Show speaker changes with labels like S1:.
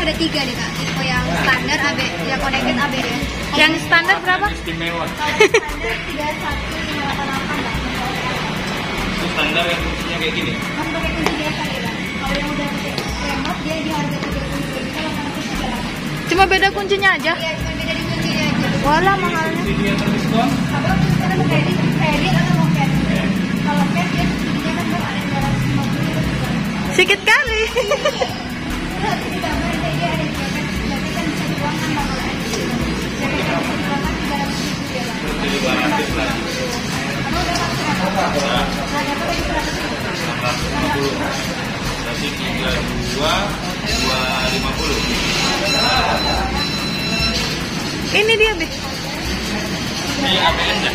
S1: ada 3 nih kak. Tipe yang standar AB, yang connected AB ya.
S2: Yang standar berapa?
S3: Istimewa.
S1: Kalau standar 31588 kak.
S3: Itu standar yang kuncinya kayak gini.
S1: Masih pakai kunci biasa ya kak. Kalau yang udah pakai remote dia di harga 32.838.
S2: Cuma beda kuncinya aja.
S1: Iya, cuma beda di kuncinya aja.
S2: Walah mahalnya.
S3: Ini dia terdiskon.
S1: Abang sekarang mau kredit atau mau cash? Kalau cash dia subsidinya kan ada 250.
S2: Sikit kali.
S1: Nanti ditambah dia ada jaket, berarti kan bisa diuangkan bang kalau ada. Jaket yang bisa diuangkan 300.000 ya bang.
S3: Jadi 200 lagi.
S1: Kamu udah pakai berapa? Nah, dapat lagi 150.
S3: Berarti 32.250.
S2: Ini dia, Bi.
S3: Ini ABS ya?